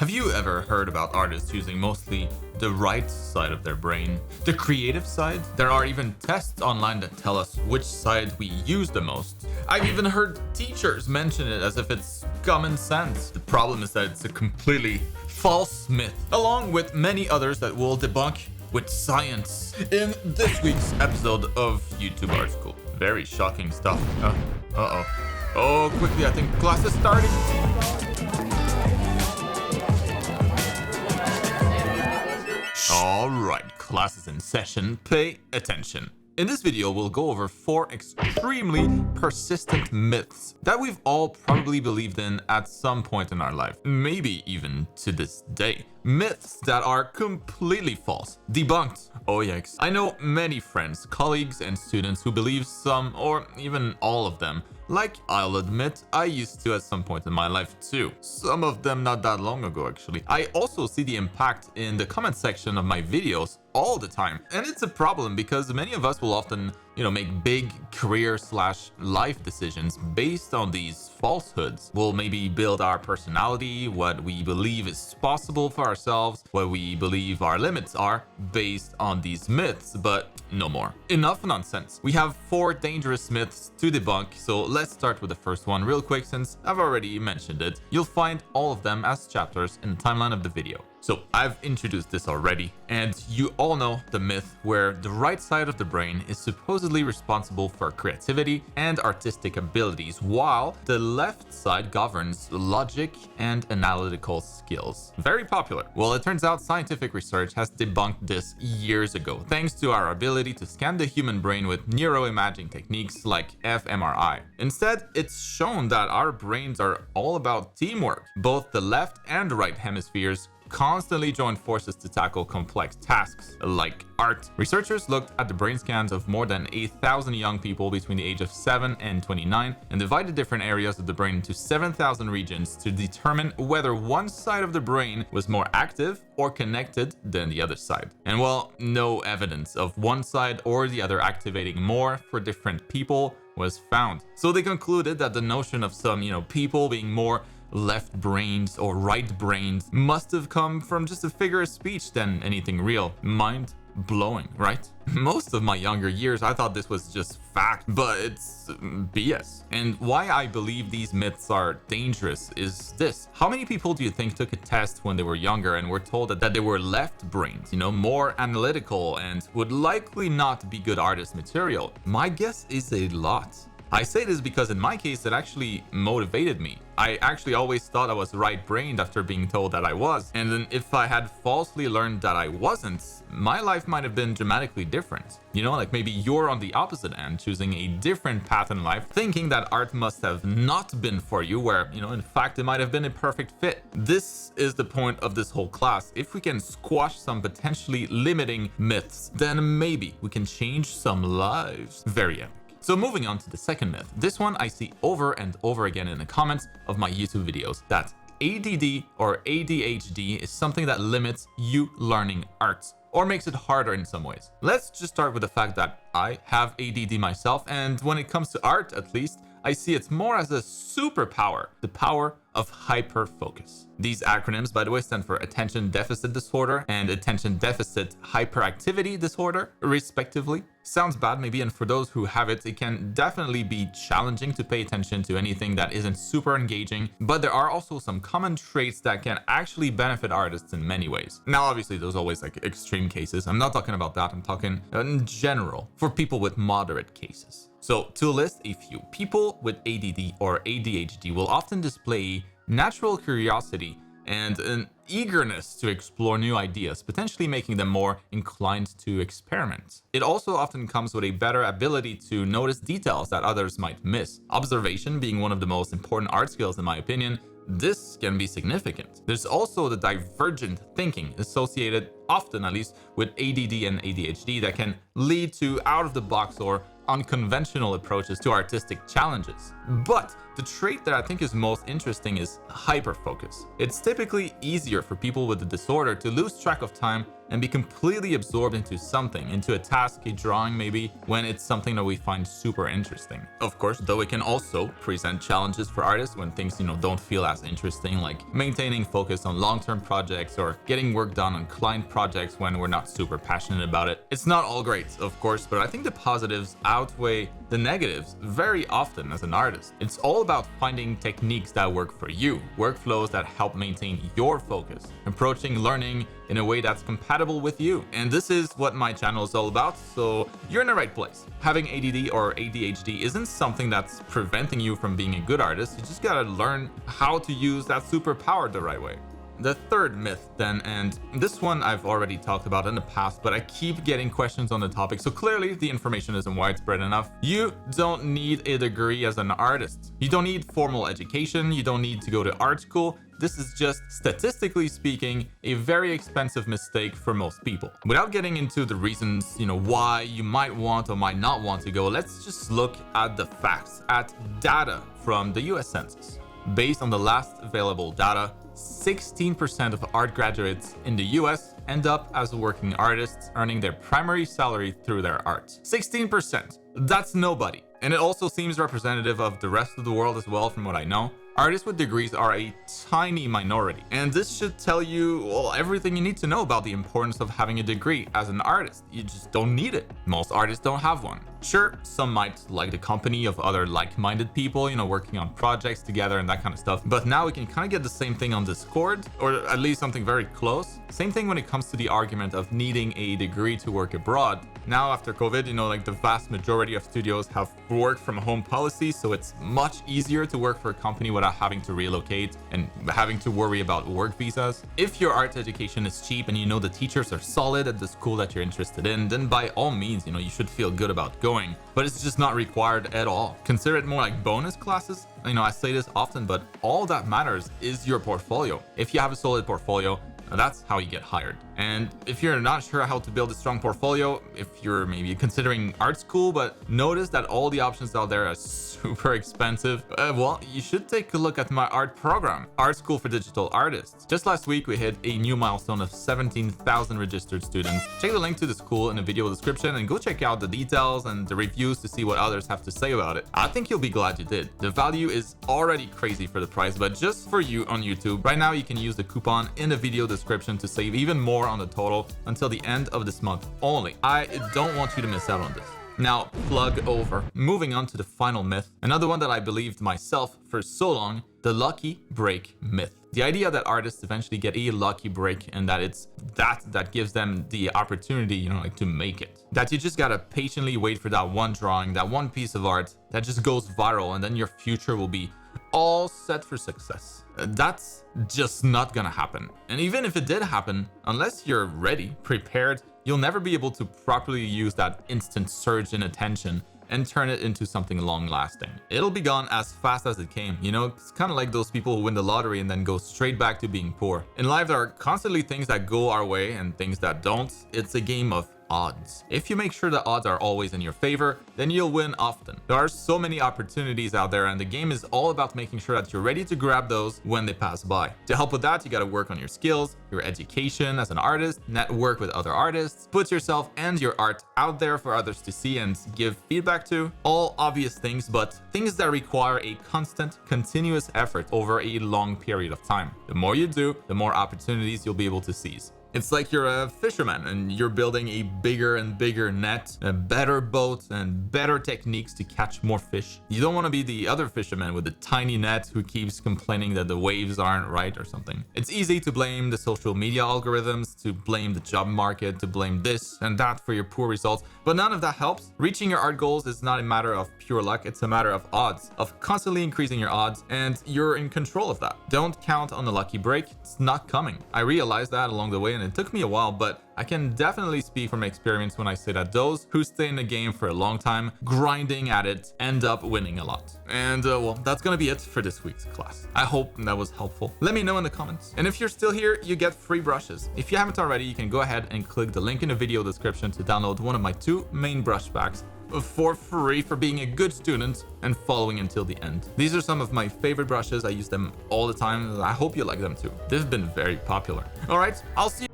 Have you ever heard about artists using mostly the right side of their brain? The creative side? There are even tests online that tell us which side we use the most. I've even heard teachers mention it as if it's common sense. The problem is that it's a completely false myth, along with many others that we'll debunk with science in this week's episode of YouTube Art School. Very shocking stuff. Oh, quickly, I think class is starting. All right, class is in session. Pay attention. In this video, we'll go over 4 extremely persistent myths that we've all probably believed in at some point in our life, maybe even to this day. Myths that are completely false, debunked. Oh yikes. I know many friends, colleagues, and students who believe some or even all of them. Like, I'll admit, I used to at some point in my life too. Some of them not that long ago, actually. I also see the impact in the comment section of my videos all the time. And it's a problem because many of us will often, make big career/life decisions based on these falsehoods. We'll maybe build our personality, what we believe is possible for ourselves, what we believe our limits are based on these myths, but no more. Enough nonsense. We have 4 dangerous myths to debunk, so let's start with the first one real quick since I've already mentioned it. You'll find all of them as chapters in the timeline of the video. So I've introduced this already, and you all know the myth where the right side of the brain is supposedly responsible for creativity and artistic abilities, while the left side governs logic and analytical skills. Very popular. Well, it turns out scientific research has debunked this years ago, thanks to our ability to scan the human brain with neuroimaging techniques like fMRI. Instead, it's shown that our brains are all about teamwork. Both the left and right hemispheres constantly join forces to tackle complex tasks like art. Researchers looked at the brain scans of more than 8,000 young people between the age of 7 and 29 and divided different areas of the brain into 7,000 regions to determine whether one side of the brain was more active or connected than the other side. And well, no evidence of one side or the other activating more for different people was found. So they concluded that the notion of some, people being more left-brained or right-brained must have come from just a figure of speech than anything real. Mind-blowing, right? Most of my younger years, I thought this was just fact, but it's BS. And why I believe these myths are dangerous is this. How many people do you think took a test when they were younger and were told that they were left-brained, more analytical, and would likely not be good artist material? My guess is a lot. I say this because in my case, it actually motivated me. I actually always thought I was right-brained after being told that I was. And then if I had falsely learned that I wasn't, my life might have been dramatically different. Like maybe you're on the opposite end, choosing a different path in life, thinking that art must have not been for you, where, in fact, it might have been a perfect fit. This is the point of this whole class. If we can squash some potentially limiting myths, then maybe we can change some lives. Very epic. So moving on to the second myth. This one I see over and over again in the comments of my YouTube videos, that ADD or ADHD is something that limits you learning art or makes it harder in some ways. Let's just start with the fact that I have ADD myself, and when it comes to art, at least, I see it more as a superpower, the power of hyperfocus. These acronyms, by the way, stand for attention deficit disorder and attention deficit hyperactivity disorder, respectively. Sounds bad maybe, and for those who have it, it can definitely be challenging to pay attention to anything that isn't super engaging, but there are also some common traits that can actually benefit artists in many ways. Now, obviously, there's always extreme cases. I'm not talking about that. I'm talking in general for people with moderate cases. So to list a few, people with ADD or ADHD will often display natural curiosity and an eagerness to explore new ideas, potentially making them more inclined to experiment. It also often comes with a better ability to notice details that others might miss. Observation being one of the most important art skills in my opinion, this can be significant. There's also the divergent thinking associated often, at least with ADD and ADHD, that can lead to out of the box or unconventional approaches to artistic challenges. But the trait that I think is most interesting is hyperfocus. It's typically easier for people with the disorder to lose track of time and be completely absorbed into something, into a task, a drawing maybe, when it's something that we find super interesting. Of course, though, it can also present challenges for artists when things, don't feel as interesting, like maintaining focus on long-term projects or getting work done on client projects when we're not super passionate about it. It's not all great, of course, but I think the positives outweigh the negatives very often as an artist. It's all about finding techniques that work for you, workflows that help maintain your focus, approaching learning in a way that's compatible with you. And this is what my channel is all about, so you're in the right place. Having ADD or ADHD isn't something that's preventing you from being a good artist. You just gotta learn how to use that superpower the right way. The third myth then, and this one I've already talked about in the past, but I keep getting questions on the topic, so clearly the information isn't widespread enough. You don't need a degree as an artist. You don't need formal education. You don't need to go to art school. This is just, statistically speaking, a very expensive mistake for most people. Without getting into the reasons, why you might want or might not want to go, let's just look at the facts, at data from the US Census. Based on the last available data, 16% of art graduates in the US end up as working artists, earning their primary salary through their art. 16%. That's nobody. And it also seems representative of the rest of the world as well, from what I know. Artists with degrees are a tiny minority, and this should tell you everything you need to know about the importance of having a degree as an artist. You just don't need it. Most artists don't have one. Sure, some might like the company of other like-minded people, working on projects together and that kind of stuff, but now we can kind of get the same thing on Discord, or at least something very close. Same thing when it comes to the argument of needing a degree to work abroad. Now after COVID, the vast majority of studios have work from home policies, so it's much easier to work for a company without having to relocate and having to worry about work visas. If your art education is cheap and the teachers are solid at the school that you're interested in, then by all means, you should feel good about going, but it's just not required at all. Consider it more like bonus classes. I say this often, but all that matters is your portfolio. If you have a solid portfolio, that's how you get hired. And if you're not sure how to build a strong portfolio, if you're maybe considering art school, but notice that all the options out there are super expensive, well, you should take a look at my art program, Art School for Digital Artists. Just last week, we hit a new milestone of 17,000 registered students. Check the link to the school in the video description and go check out the details and the reviews to see what others have to say about it. I think you'll be glad you did. The value is already crazy for the price, but just for you on YouTube, right now you can use the coupon in the video description to save even more on the total until the end of this month only. I don't want you to miss out on this. Now, plug over. Moving on to the final myth, another one that I believed myself for so long, the lucky break myth. The idea that artists eventually get a lucky break and that it's that gives them the opportunity, to make it. That you just gotta patiently wait for that one drawing, that one piece of art that just goes viral, and then your future will be all set for success. That's just not gonna happen. And even if it did happen, unless you're ready, prepared, you'll never be able to properly use that instant surge in attention and turn it into something long-lasting. It'll be gone as fast as it came. It's kind of like those people who win the lottery and then go straight back to being poor. In life, there are constantly things that go our way and things that don't. It's a game of odds. If you make sure the odds are always in your favor, then you'll win often. There are so many opportunities out there, and the game is all about making sure that you're ready to grab those when they pass by. To help with that, you got to work on your skills, your education as an artist, network with other artists, put yourself and your art out there for others to see and give feedback to. All obvious things, but things that require a constant, continuous effort over a long period of time. The more you do, the more opportunities you'll be able to seize. It's like you're a fisherman and you're building a bigger and bigger net, a better boat, and better techniques to catch more fish. You don't want to be the other fisherman with the tiny net who keeps complaining that the waves aren't right or something. It's easy to blame the social media algorithms, to blame the job market, to blame this and that for your poor results, but none of that helps. Reaching your art goals is not a matter of pure luck, it's a matter of odds, of constantly increasing your odds, and you're in control of that. Don't count on the lucky break, it's not coming. I realized that along the way, and it took me a while, but I can definitely speak from experience when I say that those who stay in the game for a long time, grinding at it, end up winning a lot. And well, that's gonna be it for this week's class. I hope that was helpful. Let me know in the comments. And if you're still here, you get free brushes. If you haven't already, you can go ahead and click the link in the video description to download one of my 2 main brush packs for free for being a good student and following until the end. These are some of my favorite brushes. I use them all the time. I hope you like them too. They've been very popular. All right, I'll see you